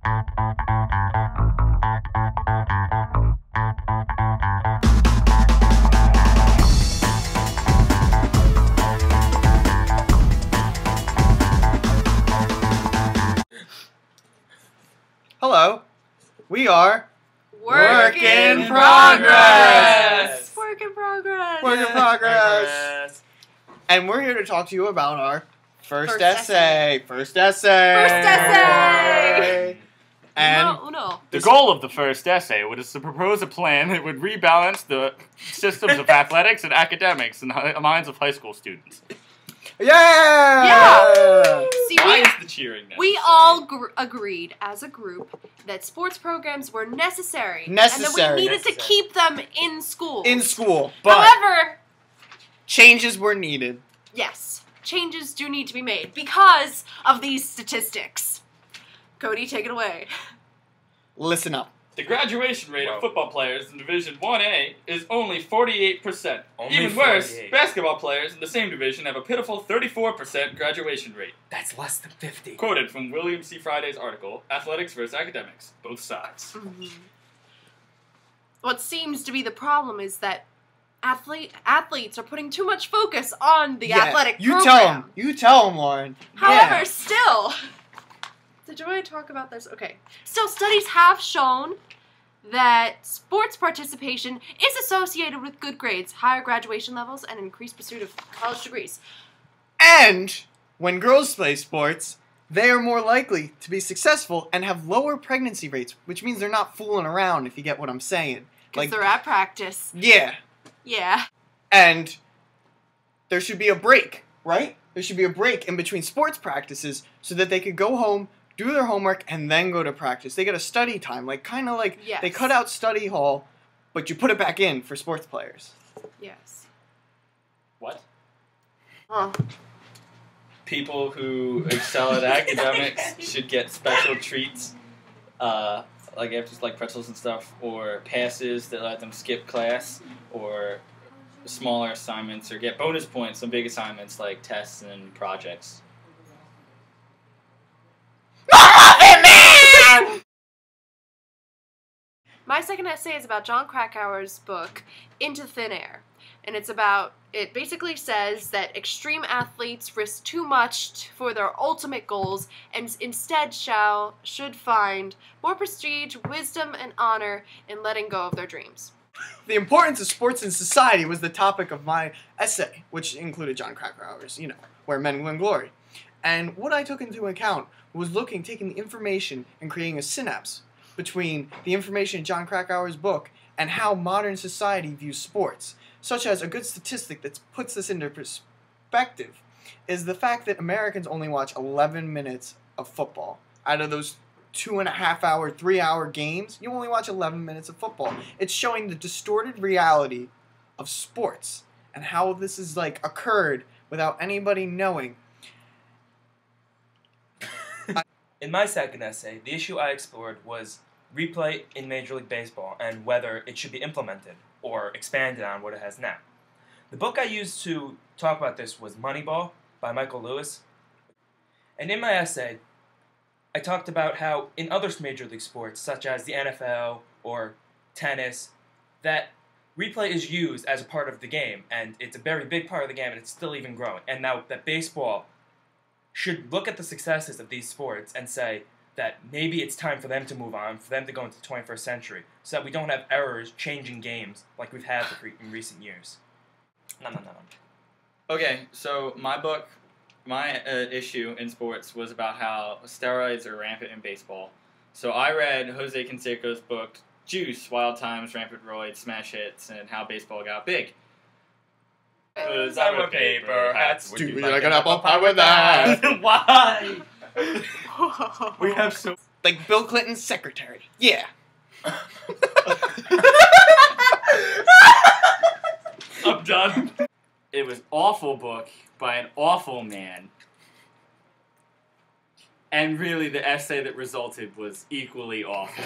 Hello, we are Work in Progress! Work in Progress! Work in Progress! And we're here to talk to you about our first essay. First essay! And Uno. The goal of the first essay was to propose a plan that would rebalance the systems of athletics and academics in the minds of high school students. yeah! See, Why is the cheering necessary? we all agreed as a group that sports programs were necessary. And that we needed to keep them in school. In school. But however, changes were needed. yes, changes do need to be made because of these statistics. Cody, take it away. Listen up. The graduation rate of football players in Division 1A is only 48%. Even worse, basketball players in the same division have a pitiful 34% graduation rate. That's less than 50. Quoted from William C. Friday's article, Athletics versus Academics, Both Sides. Mm-hmm. What seems to be the problem is that athletes are putting too much focus on the athletic program. You tell them, Lauren. However, still... Do I talk about this? Okay. Still, studies have shown that sports participation is associated with good grades, higher graduation levels, and increased pursuit of college degrees. And when girls play sports, they are more likely to be successful and have lower pregnancy rates, which means they're not fooling around, if you get what I'm saying. Because they're at practice. Yeah. Yeah. And there should be a break, right? There should be a break in between sports practices so that they could go home, do their homework, and then go to practice. They get a study time, kind of like yes. They cut out study hall, but you put it back in for sports players. Yes. What? Huh. People who excel at academics should get special treats, like pretzels and stuff, or passes that let them skip class, or smaller assignments, or get bonus points on big assignments like tests and projects. My second essay is about John Krakauer's book, Into Thin Air. And it basically says that extreme athletes risk too much for their ultimate goals and instead should find more prestige, wisdom, and honor in letting go of their dreams. The importance of sports in society was the topic of my essay, which included John Krakauer's, Where Men Win Glory. And what I took into account was taking the information and creating a synapse between the information in John Krakauer's book and how modern society views sports, such as a good statistic that puts this into perspective is the fact that Americans only watch 11 minutes of football. Out of those 2.5-hour, 3-hour games, you only watch 11 minutes of football. It's showing the distorted reality of sports and how this is occurred without anybody knowing. In my second essay, the issue I explored was replay in Major League Baseball and whether it should be implemented or expanded on what it has now. The book I used to talk about this was Moneyball by Michael Lewis. And in my essay, I talked about how in other major league sports, such as the NFL or tennis, that replay is used as a part of the game, and it's a very big part of the game, and it's still even growing. And now that baseball should look at the successes of these sports and say that maybe it's time for them to move on, for them to go into the 21st century, so that we don't have errors changing games like we've had in recent years. No. Okay, so my issue in sports was about how steroids are rampant in baseball. So I read Jose Canseco's book, Juice, Wild Times, Rampant Roids, Smash Hits, and How Baseball Got Big. Cause I'm a paper hat. Dude, you're like an apple pie with that. Why? We have so... Like Bill Clinton's secretary. Yeah. I'm done. It was awful book by an awful man. And really the essay that resulted was equally awful.